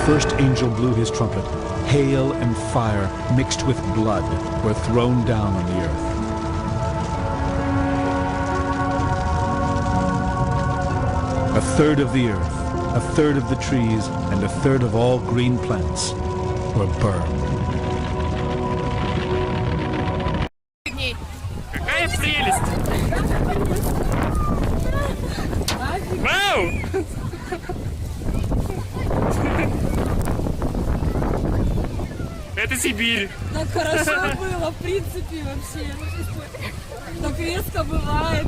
first angel blew his trumpet, hail and fire mixed with blood were thrown down on the earth. A third of the earth, a third of the trees, and a third of all green plants were burned. Какая прелесть! Вау! Это Сибирь. Так хорошо было, в принципе, вообще. Так резко бывает.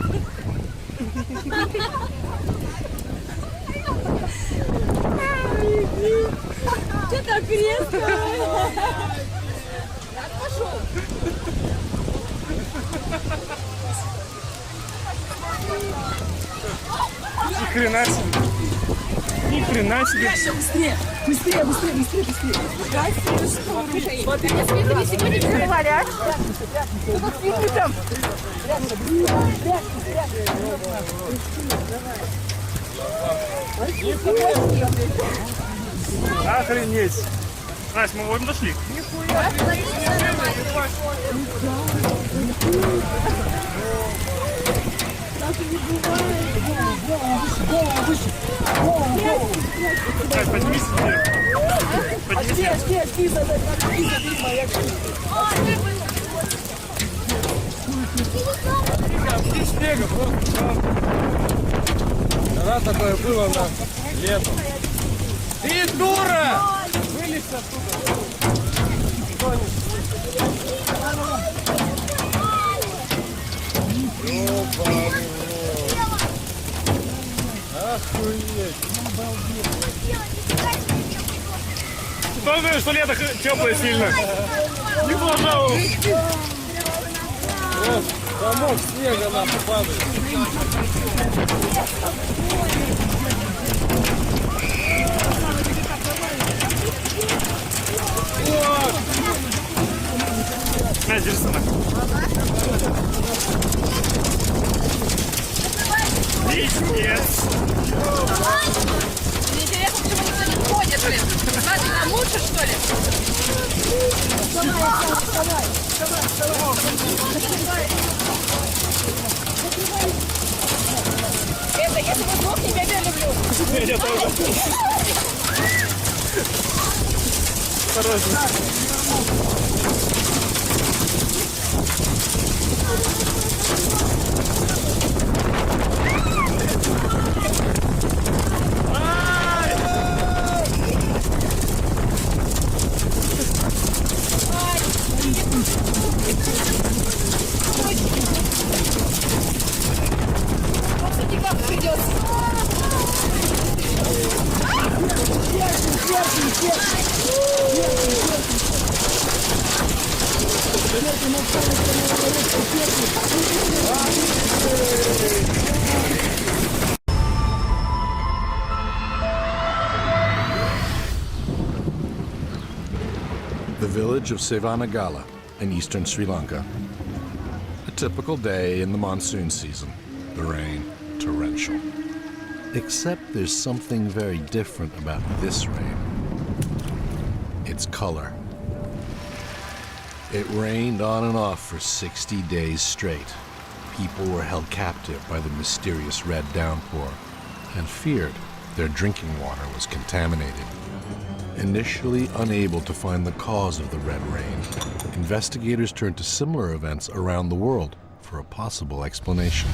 Что так резко? Так пошел. Ни хрена себе. Ни хрена себе. Быстрее, быстрее, быстрее, быстрее, быстрее. Смотри, ты сегодня не закрывали, а? Что так фильмы там? Охренеть. Настя, мы вон дошли. Настя, поднимись вверх. Поднимись вверх. Снега просто. Раз такое было на летом. Ты дура! Вылезь оттуда. Охуеть. Кто знает, что лето теплое сильно? Не пожалуйста. Вот, комок снега нам падает. На, держи сама. Пиздец. Мне интересно, почему никто не ходит, блин. Разве нам лучше, что ли? Это, если вы сдохнете, я тебя люблю. Я тоже. Осторожно. Как придется. The village of Sevanagala in eastern Sri Lanka. A typical day in the monsoon season. The rain, torrential. Except there's something very different about this rain. Its color. It rained on and off for 60 days straight. People were held captive by the mysterious red downpour and feared their drinking water was contaminated. Initially unable to find the cause of the red rain, investigators turned to similar events around the world for a possible explanation.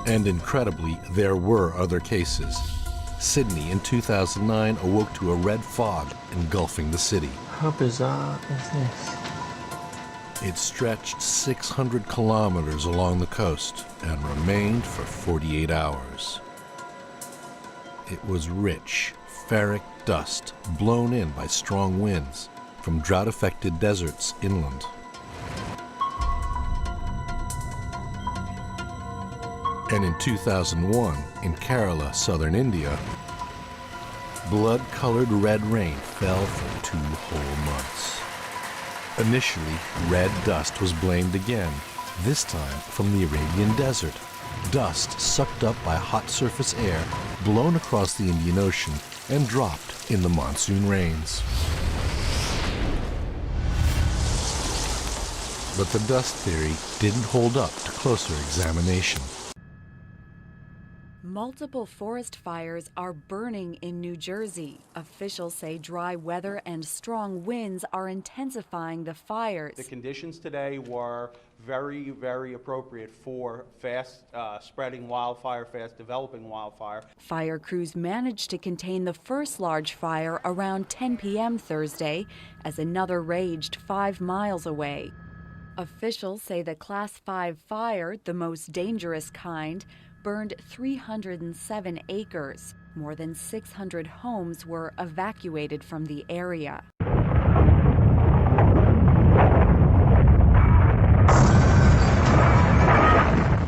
And incredibly, there were other cases. Sydney in 2009 awoke to a red fog engulfing the city. How bizarre is this? It stretched 600 kilometers along the coast and remained for 48 hours. It was rich, ferric dust blown in by strong winds from drought-affected deserts inland. And in 2001, in Kerala, southern India, blood-colored red rain fell for 2 whole months. Initially, red dust was blamed again, this time from the Arabian desert, dust sucked up by hot surface air, blown across the Indian Ocean, and dropped in the monsoon rains. But the dust theory didn't hold up to closer examination. Multiple forest fires are burning in New Jersey. Officials say dry weather and strong winds are intensifying the fires. The conditions today were very, very appropriate for fast spreading wildfire, fast developing wildfire. Fire crews managed to contain the first large fire around 10 p.m. Thursday as another raged 5 miles away. Officials say the Class 5 fire, the most dangerous kind, burned 307 acres. More than 600 homes were evacuated from the area.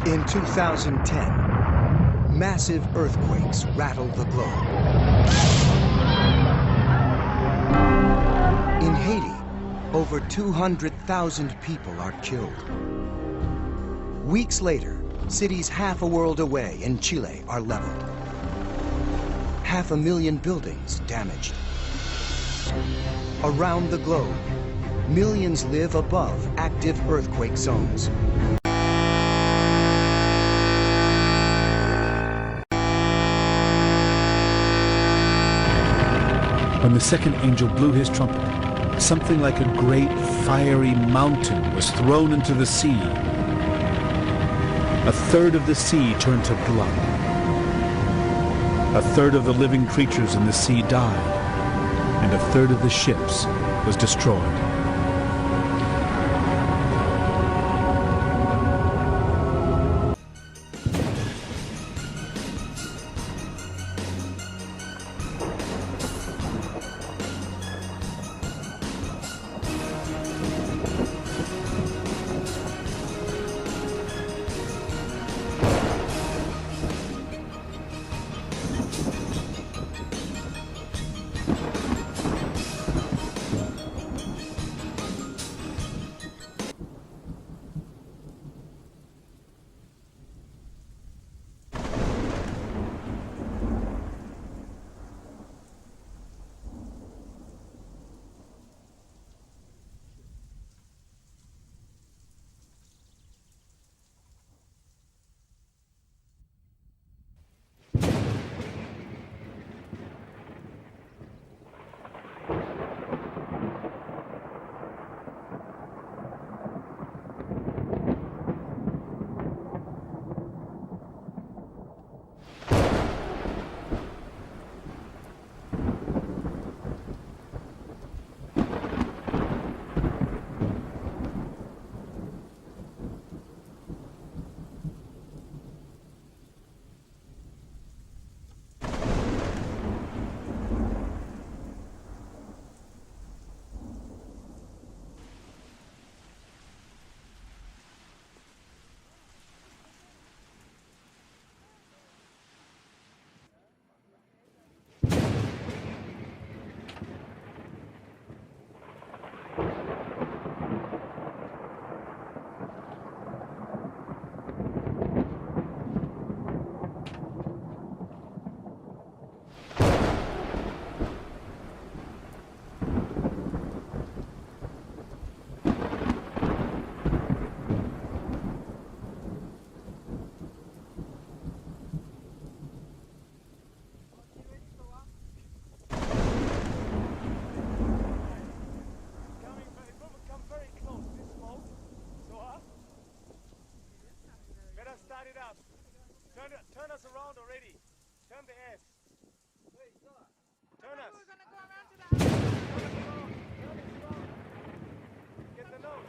In 2010, massive earthquakes rattled the globe. In Haiti, over 200,000 people are killed. Weeks later, cities half a world away in Chile are leveled. 500,000 buildings damaged. Around the globe, millions live above active earthquake zones. When the second angel blew his trumpet, something like a great fiery mountain was thrown into the sea. A third of the sea turned to blood. A third of the living creatures in the sea died, and a third of the ships was destroyed. Turn us around already. Turn the S. Turn us. Turn us around. Get the nose.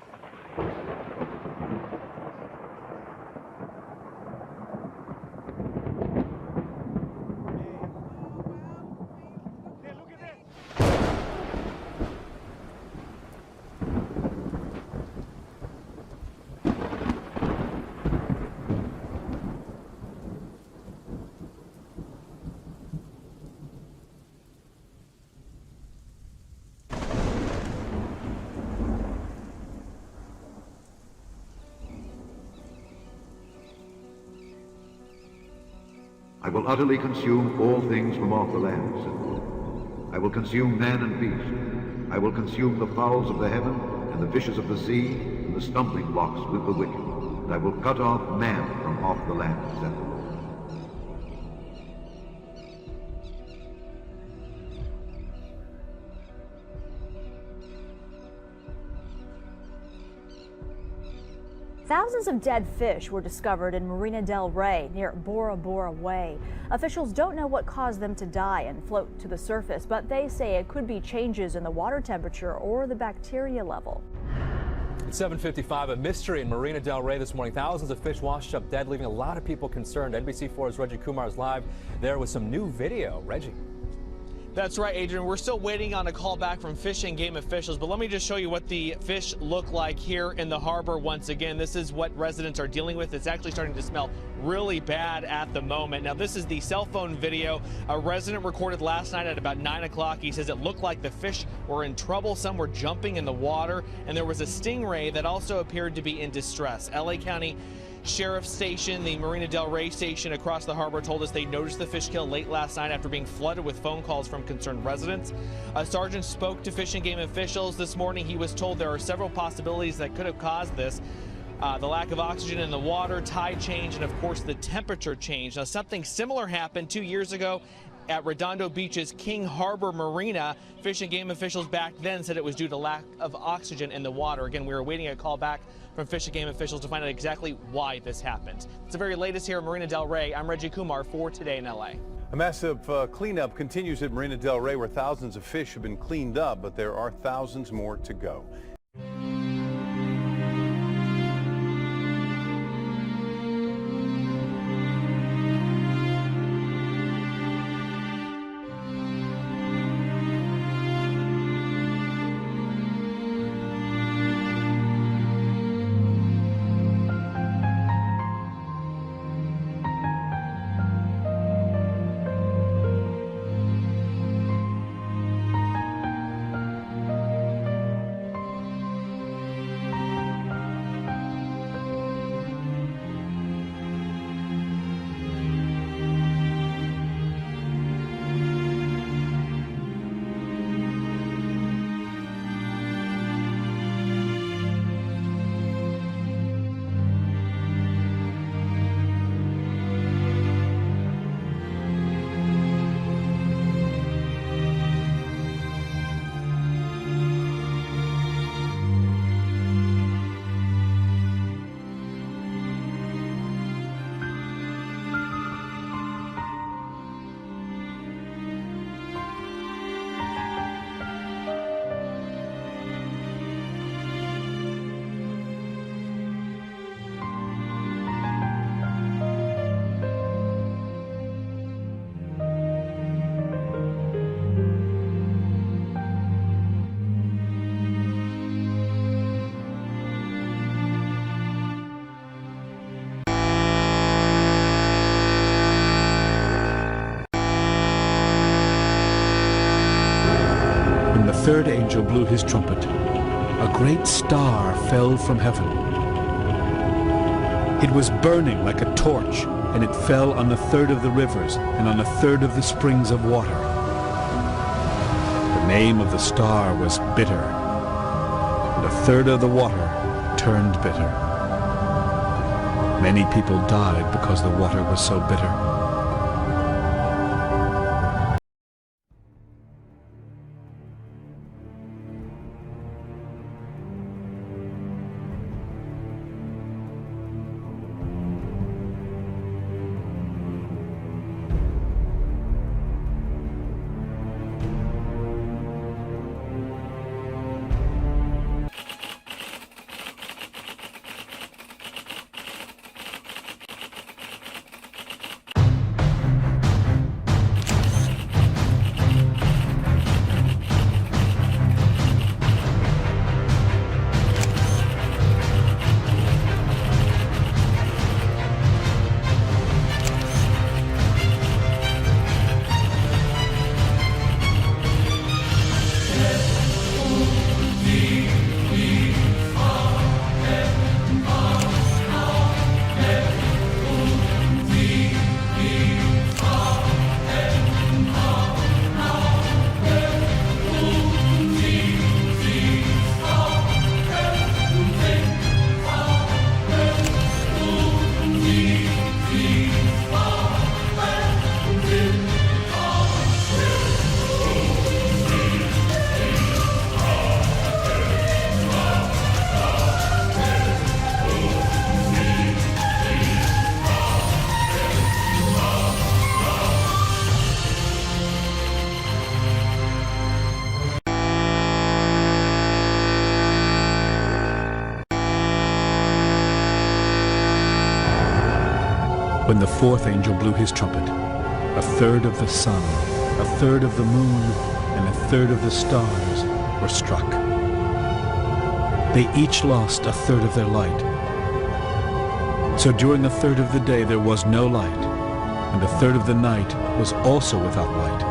Hey, look at that. will utterly consume all things from off the land, said the Lord. I will consume man and beast. I will consume the fowls of the heaven, and the fishes of the sea, and the stumbling blocks with the wicked. And I will cut off man from off the land, said the Lord. Thousands of dead fish were discovered in Marina del Rey near Bora Bora Way. Officials don't know what caused them to die and float to the surface, but they say it could be changes in the water temperature or the bacteria level. At 7:55, a mystery in Marina del Rey this morning. Thousands of fish washed up dead, leaving a lot of people concerned. NBC4's Reggie Kumar is live there with some new video. Reggie. That's right, Adrian. We're still waiting on a call back from Fish and Game officials, but let me just show you what the fish look like here in the harbor once again. This is what residents are dealing with. It's actually starting to smell really bad at the moment. Now, this is the cell phone video a resident recorded last night at about 9 o'clock. He says it looked like the fish were in trouble. Some were jumping in the water, and there was a stingray that also appeared to be in distress. LA County Sheriff's Station, the Marina del Rey station across the harbor, told us they noticed the fish kill late last night after being flooded with phone calls from concerned residents. A sergeant spoke to Fish and Game officials this morning. He was told there are several possibilities that could have caused this. The lack of oxygen in the water, tide change, and of course the temperature change. Now, something similar happened 2 years ago at Redondo Beach's King Harbor Marina. Fish and Game officials back then said it was due to lack of oxygen in the water. Again, we were waiting a call back from Fish and Game officials to find out exactly why this happened. It's the very latest here at Marina del Rey. I'm Reggie Kumar for Today in LA. A massive cleanup continues at Marina del Rey, where thousands of fish have been cleaned up, but there are thousands more to go. The third angel blew his trumpet. A great star fell from heaven. It was burning like a torch, and it fell on a third of the rivers and on a third of the springs of water. The name of the star was Bitter, and a third of the water turned bitter. Many people died because the water was so bitter. when the fourth angel blew his trumpet. A third of the sun, a third of the moon, and a third of the stars were struck. They each lost a third of their light. So during a third of the day there was no light, and a third of the night was also without light.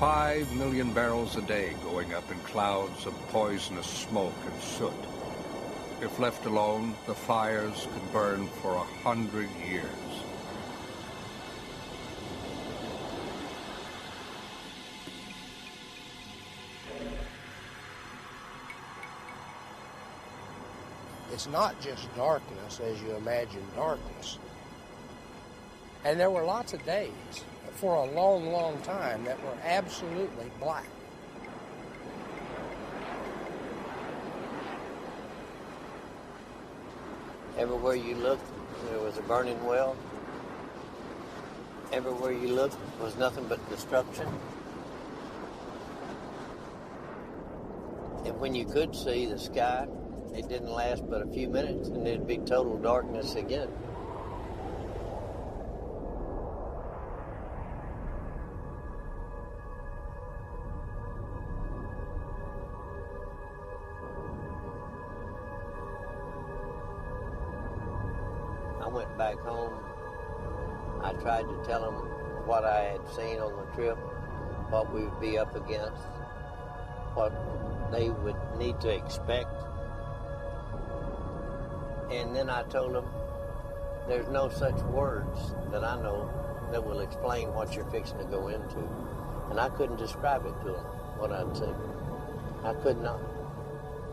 $5 million barrels a day going up in clouds of poisonous smoke and soot. If left alone, the fires could burn for 100 years. It's not just darkness as you imagine darkness. And there were lots of days for a long, long time that were absolutely black. Everywhere you looked, there was a burning well. Everywhere you looked was nothing but destruction. And when you could see the sky, it didn't last but a few minutes, and it'd be total darkness again. I went back home. I tried to tell them what I had seen on the trip, what we would be up against, what they would need to expect. And then I told them, there's no such words that I know that will explain what you're fixing to go into. And I couldn't describe it to them, what I'd seen. I could not.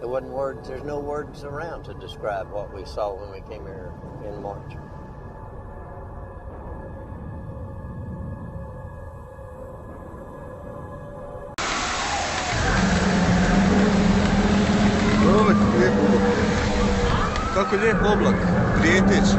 There wasn't words, there's no words around to describe what we saw when we came here in March. Kako lijep oblak, prijeteći.